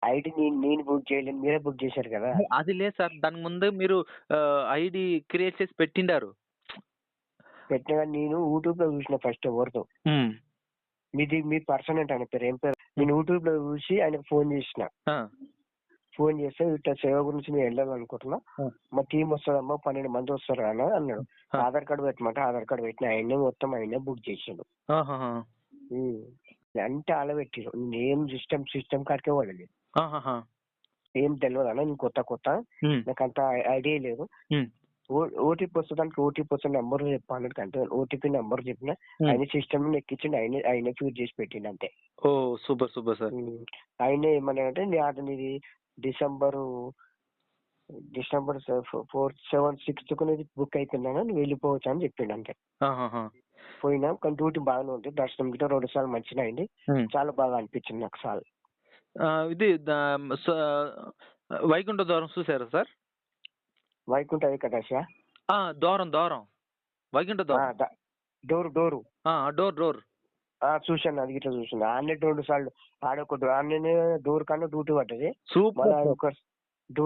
ID నేను book చేయలేదు. మీరే బుక్ చేశారు కదా! అది లేదు సార్. దానికి ముందే మీరు ఐడీ క్రియేట్ చేసి పెట్టిండారు. పెట్టినా గాని నేను యూట్యూబ్‌లో చూసిన ఫస్ట్ ఎవరిదో. హ్మ్. మీ పర్సన్ ఏంటి ఆయన పేరు? ఏం పేరు? హ్మ్. నేను యూట్యూబ్‌లో చూసి ఆయనకు ఫోన్ చేసిన. ఆ! ఫోన్ చేస్తే ఇట్లా సేవ గురించి నేను వెళ్ళాలనుకుంటున్నా. ఆ! మా టీమ్ వస్తదమ్మా 12 మంది వస్తారు అన్న అన్నాడు. ఆ! ఆధార్ కార్డ్ పెట్టమంటే ఆధార్ కార్డ్ పెట్టిన. ఆయన్నే మొత్తం ఆయన్నే బుక్ చేసిండు. ఆహాహా! హ్మ్. అంతా ఆళ్ళే పెట్టిర్రు. నేనేం సిస్టమ్ కాడికే పోలేదు. ఆహాహా! ఏం తెలవదన్న నేను కొత్త. హ్మ్. నాకంత ఐడియా లేదు. హ్మ్. ఓటీపీ వస్తదానికి ఓటీపీ వస్తే నంబర్ చెప్పు అన్నాడు. అంతే ఓటీపీ నంబర్ చెప్పిన. హ్మ్. ఆయన సిస్టమ్‌లో ఎక్కించిండు. ఆయనే ఫీడ్ చేసి పెట్టిండు అంతే. ఓహ్! సూపర్. Super sir. హ్మ్. ఆయనే ఏమన్నాడంటే నీది డిసెంబరు డిసెంబర్ 6కు నీది బుక్ అయిపోయిందన్న నువ్వు వెళ్ళిపోవచ్చు అని చెప్పిండు అంతే. ఆహాహా! పోయినా కానీ డ్యూటీ బాగానే ఉంది. దర్శనం గిట్ట 2 సార్లు మంచిగానే అయింది. హ్మ్. చాలా బాగా అనిపించింది నాకు సాల్. ఇది స వైకుంఠ ద్వారం చూసారా సార్? వైకుంఠ ఏకాదశా? ఆ! ద్వారం. వైకుంఠ ఆ! ద్వారం. డోరు. ఆ! డోర్. చూశాను. అది గిట్ల చూసిండు. ఆడనే 2 సార్లు ఆడనే డోర్ కాడనే డ్యూటీ పడ్డది. మళ్ళా సూపర్ సార్. ఇంకో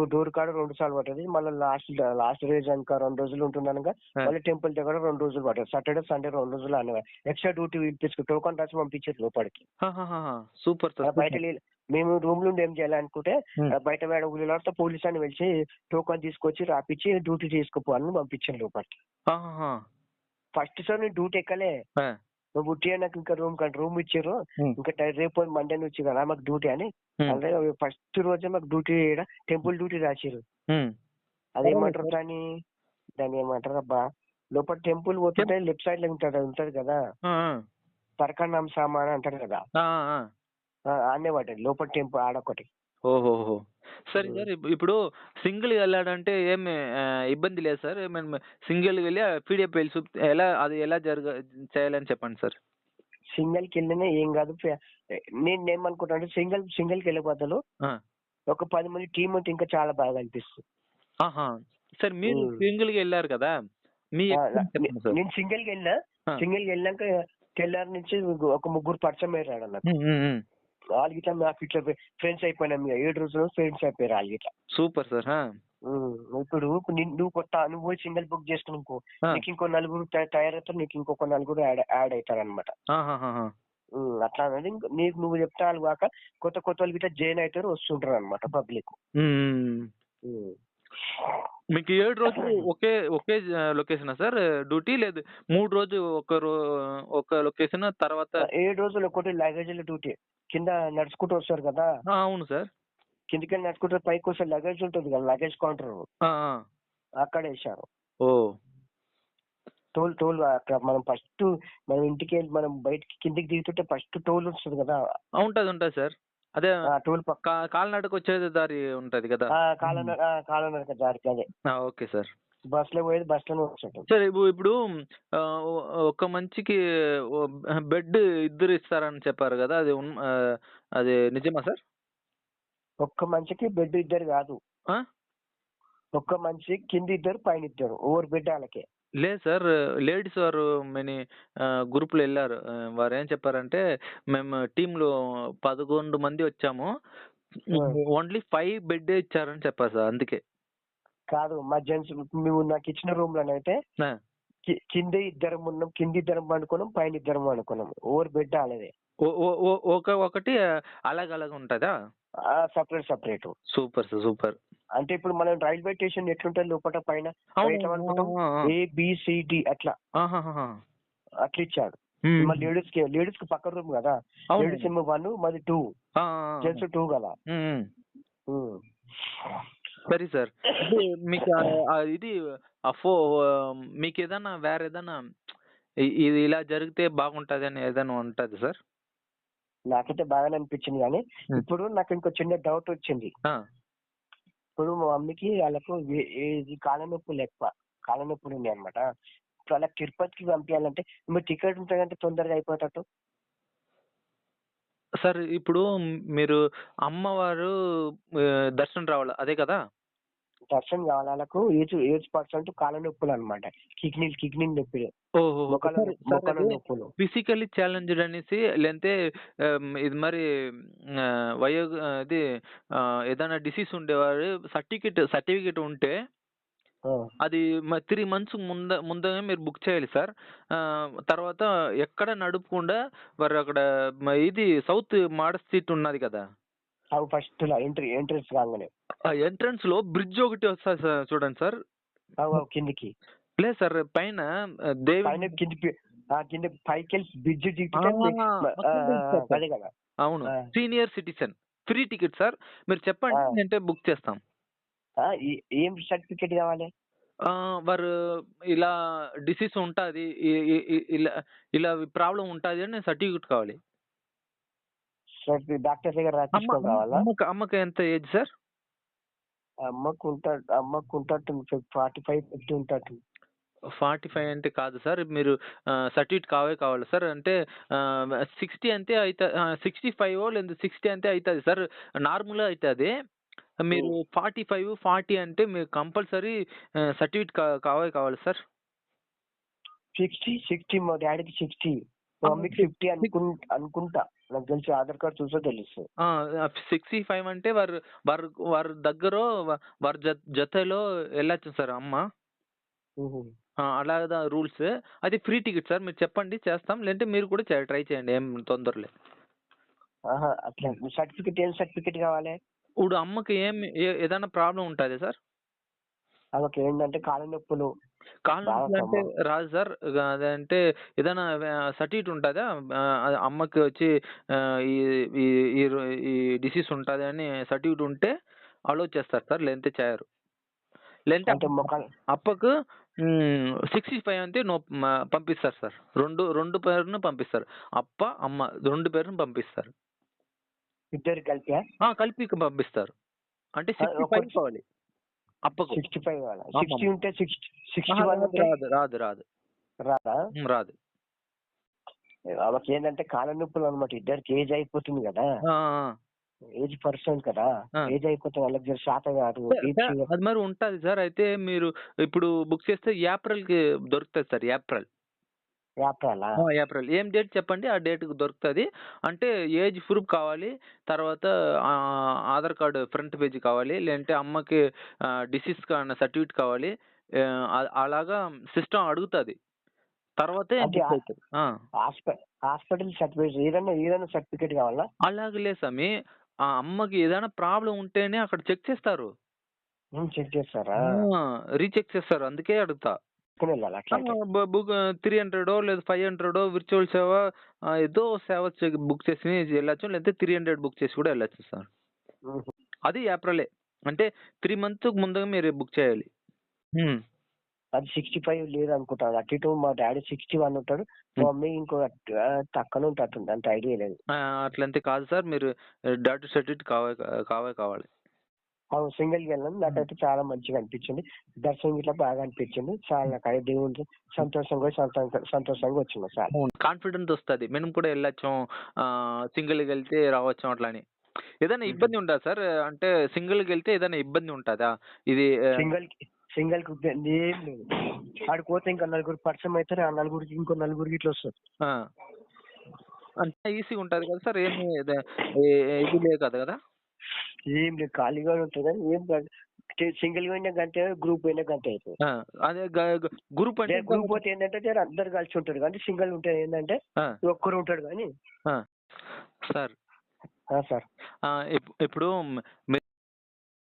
డోర్ కాడ 2 సార్లు పడ్డది. మళ్ళా లాస్ట్ రోజు ఇంకా 2 రోజులు ఉంటుందనగా ఆ! మళ్ళీ టెంపుల్ దగ్గర 2 రోజులు పడ్డది. సాటర్‌డే, సండే 2 రోజులు అన్నగా ఎక్స్‌ట్రా డ్యూటీ టోకెన్ రాసి పంపించారు లోపలికి. ఆహాహాహా! Super sir. బయట సూపర్. మేము రూమ్‌లో ఉండి ఏం చేయాలనుకుంటే హ్మ్. బయట మేడ ఊరిలోతో పోలీసులని పిలిచి టోకెన్ తీసుకొచ్చి రాపిచ్చి డ్యూటీ చేసుకోపో అని పంపించారు లోపలికి. ఆహాహా! ఫస్ట్ సార్ నేను డ్యూటీ ఎక్కలే. ఆ! నువ్వు ఉట్టిగా నాకు ఇంకా రూమ్ ఇచ్చిర్రు. హ్మ్. ఇంకా రేపు మండే నుంచి కదా మాకు డ్యూటీ అని. హ్మ్. అంటే ఫస్ట్ రోజే మాకు డ్యూటీ ఈడ టెంపుల్ డ్యూటీ రాసిర్రు. హ్మ్. పర్వాలేదు అదేమంటారు సార్. దాన్ని ఏమంటారబ్బా! లోపల టెంపుల్ పోతుంటే లెఫ్ట్ సైడ్‌లో ఉంటది కదా! ఆ! ఆ! పరకామణం సామాన్ అంటారు కదా! ఆ! ఆ! ఆడనే పడ్డది. లోపల టెంపుల్ ఆడొకటి. ఓహోహో! సరే హ్మ్. సార్. ఇప్పుడు సింగిల్‌గా ఎళ్ళాడంటే ఏమి ఇబ్బంది లేదు సార్? ఏమైనా సింగిల్‌గా వెళ్లి పీడిఎఫ్ ఫైల్ ఎలా చేయాలని చెప్పండి సార్? సింగిల్‌కెళ్ళినా ఏం కాదు. నేనేమనుకుంటా అంటే సింగిల్‌కెళ్ళే బదులు ఆ! ఒక 10 మంది టీమ్ ఉంటే ఇంకా చాలా బాగా అనిపిస్తుంది. ఆహా! సరే మీరు హ్మ్. సింగిల్‌గా ఎళ్లారు కదా! మీ ఆ! ఎక్స్‌పీరియన్స్ చెప్పండి సార్? నేను సింగిల్‌గెళ్ళినా. ఆ! సింగిల్‌గెళ్ళినాక తెల్లారి నుంచి ఒక ముగ్గురు పరిచయం అయ్యారు ఆడ నాకు. హ్మ్. హ్మ్. హ్మ్. ఆళ్ళు గిట్ల నాకు ఇట్లా ఫ్రెండ్స్ అయిపోయినాం ఇగ. 7 రోజుల్లో ఫ్రెండ్స్ అయిపోయారు ఆళ్ళు గిట్ల. Super sir. ఆ! హ్మ్. ఇప్పుడు నువ్వు నువ్వు పోయి సింగిల్ బుక్ చేసుకున్నావనుకో ఆ! నీకు ఇంకో నలుగురు తయారవుతారు. నీకు ఇంకొక నలుగురు యాడ్ అయితారనమాట. ఆహాహాహా! అట్లా అనేది నువ్వు చెప్తే ఆళ్ళు కాక కొత్తోళ్ళు గిట్ల జాయిన్ అయితారు వస్తుంటారనమాట పబ్లిక్. హ్మ్. హ్మ్. హ్మ్. మీకు 7 రోజులు ఒకే లొకేషనా సార్ డ్యూటీ? లేదు 3 రోజు ఒక లొకేషన్ తర్వాత 7 రోజులు ఒకటి లగేజ్‌ల డ్యూటీ. కింద నడుచుకుంటూ వస్తారు కదా! ఆ! అవును సార్. కిందకెళ్ళి నడుచుకుంటూ పైకొస్తే లగేజ్ ఉంటది కదా! Luggage counter. ఆ! ఆ! అక్కడేశారు. ఓహ్! టోల్ అక్కడ మనం ఇంటికెళ్ళి మనం బయటికి కిందకి దిగుతుంటే ఫస్ట్ టోల్ వస్తది కదా! ఉంటది సార్. అదే ఆ టోల్ కాలినడకొచ్చే దారి ఉంటది కదా! హ్మ్. కాలనడక దారికి అదే. ఆ! Okay sir. బస్‌లో పోయేది బస్‌లోనే వస్తుంటది. సార్ ఇప్పుడు ఆహ్, ఒ ఒక మనిషికి ఓ బెడ్ ఇద్దరు ఇస్తారని చెప్పారు గదా! అది నిజమా సార్? ఒక్క మనిషికి బెడ్ ఇద్దరు కాదు. ఆ? ఒక్క మనిషి కింద ఇద్దరు, పైన ఇద్దరు. ఓవర్ బెడ్ ఆళ్ళకే. లేదు సార్. లేడీస్ వారు మెని గ్రూప్‌లో ఎళ్లారు. వారేం చెప్పారంటే, మేము టీమ్‌లో 11 మంది వచ్చాము. ఆ! ఓన్లీ 5 బెడ్డే ఇచ్చారని చెప్పారు సార్ అందుకే. కాదు మా జెంట్స్ నువ్వు నాకిచ్చిన రూమ్‌లోనైతే ఆ! కింద ఇద్దరం పండుకున్నాం. పైన ఇద్దరం పండుకున్నాం. Over bed ఆళ్ళదే. ఒ ఒ ఒ ఒకటి అలాగలాగా ఉంటదా? సెపరేటు. Super sir. సూపర్. అంటే ఇప్పుడు మనం రైల్వే స్టేషన్ ఎట్లుంటది లోపట పైన అవును. ఎట్లా ఆ! పడుకుంటాం? ఆ! ఆ! ఏబీసీడీ అట్లా. ఆహాహాహా! అట్లిచ్చాడు. హ్మ్. మళ్ళీ లేడీస్‌కి పక్క రూమ్ గదా! లేడీస్ అవునవును. ఏమో 1 మాది 2. ఆ! ఆ! ఆ! జెంట్స్ 2 గదా! హ్మ్. హ్మ్. హ్మ్. సరే సార్. ఇప్పుడు మీకు ఇది ఆహ్, ఫో మీకేదన్నా వేరేదన్నా ఇది ఇలా జరిగితే బాగుంటదని ఏదైనా ఉంటదా సార్? నాకైతే బాగానే అనిపించింది గానీ, హ్మ్. ఇప్పుడు నాకింకో చిన్న డౌటొచ్చింది. ఆ! ఇప్పుడు మా మమ్మీకి ఆళ్ళకు ఇది కాళ్ళ నొప్పులెక్కువ. కాళ్ళ నొప్పులున్నాయన్నమాట. ఇప్పుడు ఆళ్ళకి తిరుపతికి పంపియాలంటే మరి టికెట్ ఉంటదంటే తొందరగా అయిపోయేటట్టు. సార్ ఇప్పుడు మీరు అమ్మవారు దర్శనం రావాలి అదే కదా? పర్సన్ కావాలి వాళ్ళకు ఏజ్ పర్సెంట్ కాళ్ళ నొప్పులు అనమాట. కిడ్నీ నొప్పి, ఓహో! సార్ సార్ మొక్కల అదే నొప్పులు. ఫిజికల్లీ ఛాలెంజ్డ్ అనేసి లేదంటే ఇది మరి ఇది ఏదైనా డిసీజ్ ఉండేవారు సర్టిఫికేట్ ఉంటే ఆ, అది 3 మంత్స్ ముందుగా మీరు బుక్ చేయాలి సార్. తర్వాత ఎక్కడ నడపకుండా మరి అక్కడ ఇది సౌత్ మాడ స్ట్రీట్ ఉన్నది కదా! అవి ఫస్ట్ ఎంట్రన్స్ కాగానే ఆ ఎంట్రన్స్‌లో బ్రిడ్జ్ ఒకటి వస్తది సార్ చూడండి సార్. అవి కిందికి లేదు సార్ పైన దేవి పైన కింద పైకి వెళ్ళి బ్రిడ్జ్ ఆ! దిగితే మొత్తం తెలుసు సార్. అదే కదా. అవును. ఆ, senior citizen free ticket sir. మీరు చెప్పండి ఆ. అంటే బుక్ చేస్తాం. ఏం సర్టిఫికేట్ కావాలి? వారు ఇలా డిసీజ్ ఉంటాది. ఇ ఇ ఇ ఇలా ఇలా ప్రాబ్లమ్ ఉంటాది అని సర్టిఫికేట్ కావాలి. డాక్టర్ దగ్గర రాపించుకొని రావాలా? అమ్మకి ఎంత ఏజ్ సార్? అమ్మకు ఉంటుంది 45, 50 ఉంటుంది. 45 అంటే కాదు సార్. మీరు సర్టిఫికేట్ కావాలి సార్. అంటే 60 అంటే 65 లేదా 60 అంటే అయితది సార్. నార్మల్‌గా అయితది. మీరు 45, 40 అంటే మీరు కంపల్సరీ సర్టిఫికేట్ కావాలి సార్. 60 మా డాడీకి 60, మా మమ్మీకి 50 అనుకుంటా. నాకు తెలిసి ఆధార్ కార్డ్ చూస్తే తెలుస్తుంది. 65 అంటే వారి దగ్గరో వారి జతలో వెళ్ళొచ్చు సార్ అమ్మ. అలాగా రూల్స్. అది ఫ్రీ టికెట్ సార్. మీరు చెప్పండి చేస్తాం. లేదంటే మీరు కూడా ట్రై చేయండి. ఏం తొందర లేదు. అట్లా ఏం సర్టిఫికేట్ కావాలి? ఇప్పుడు అమ్మకి ఏదైనా ప్రాబ్లం ఉంటుందా సార్? ఆమెకి ఏంటంటే కాళ్ళ నొప్పులు. కాళ్ళ నొప్పులు అంటే రాదు సార్. అదంటే ఏదైనా సర్టిఫికేట్ ఉంటుందా? అమ్మకి వచ్చి ఈ ఈ ఈ ఈ డిసీజ్ ఉంటుంది అని సర్టిఫికేట్ ఉంటే అలో చేస్తారు సార్. లేదంటే చేయరు. లేదంటే అప్పకు 65 అంటే పంపిస్తారు సార్. రెండు పేరును పంపిస్తారు. అప్ప, అమ్మ 2 పేరును పంపిస్తారు. ఇద్దరు కలిపి కలిపి పంపిస్తారు. అంటే 65 కావాలి అప్పకు. 65 కావాలి. 60 ఉంటే 61 రాదు. రాదా? రాదు. ఆమెకి ఏంటంటే కాళ్ళ నొప్పులు అనమాట. ఇద్దరికి ఏజ్ అయిపోతుంది కదా. ఏజ్ పర్సన్ కదా. ఏజ్ అయిపోతే వాళ్ళకి జర శాత కాదు. అది మరి ఉంటది సార్. అయితే మీరు ఇప్పుడు బుక్ చేస్తే ఏప్రిల్‌కి దొరుకుతది సార్. ఏప్రిల్. ఏం డేట్ చెప్పండి. ఆ డేట్‌కి దొరుకుతది. అంటే ఏజ్ ప్రూఫ్ కావాలి. తర్వాత ఆధార్ కార్డ్ ఫ్రంట్ పేజ్ కావాలి. లేదంటే అమ్మకి డిసీజ్ సర్టిఫికేట్ కావాలి. అలాగా సిస్టమ్ అడుగుతది. తర్వాతే హాస్పిటల్ సర్టిఫికేట్ ఏదైనా సర్టిఫికేట్ కావాలా? అలాగే లేదు స్వామి. ఆ అమ్మకి ఏదైనా ప్రాబ్లం ఉంటేనే అక్కడ చెక్ చేస్తారు. చెక్ చేస్తారా? రీచెక్ చేస్తారు. అందుకే అడుగుతా. 300 లేదా 500 విర్చువల్ సేవ ఏదో సేవ బుక్ చేసి వెళ్ళొచ్చు. లేదంటే 300 బుక్ చేసి కూడా వెళ్ళొచ్చు సార్. అది ఏప్రిలే. అంటే 3 మంత్స్ ముందుగా మీరు బుక్ చేయాలి. అది 65 లేదు అనుకుంటాను. అటు ఇటు మా డాడీ 61 ఉంటాడు. మా మమ్మీ ఇంకో తక్కువ ఉంటుంది. అంత ఐడియా లేదు. అట్లంతే కాదు సార్. మీరు డాక్టర్ సర్టిఫికేట్ కావాలి. అవును, సింగిల్‌గా వెళ్ళాను. నాకైతే చాలా మంచిగా అనిపించింది. దర్శనం ఇట్లా బాగా అనిపించింది. చాలా నాకు దేవుడు సంతోషంగా వచ్చింది సార్. కాన్ఫిడెన్స్ వస్తది. మేము కూడా వెళ్ళొచ్చు. సింగిల్‌గా వెళ్తే రావచ్చు అట్లని. ఏదైనా ఇబ్బంది ఉందా సార్? అంటే సింగిల్‌గా వెళ్తే ఏదైనా ఇబ్బంది ఉంటదా? ఇది సింగిల్ కు ఏం లేదు. ఆడికి పోతే ఇంకా నలుగురు పరిచయం అవుతారు. ఆ నలుగురికి ఇంకో నలుగురికి ఇట్లా వస్తారు. అంటే ఈజీగా ఉంటది కదా సార్. ఏమి ఇది లేదు కదా? ఏం లేదు, ఖాళీగా ఉంటుంది. కానీ ఏం సింగిల్ గా అయినా గంటే, గ్రూప్ అయినా గంటే అవుతుంది. అదే గ్రూప్ అంటే గ్రూప్ పోతే ఏంటంటే అందరు కలిసి ఉంటారు. కానీ సింగిల్ ఉంటే ఏంటంటే ఒక్కరు ఉంటాడు. కానీ సార్ సార్ ఇప్పుడు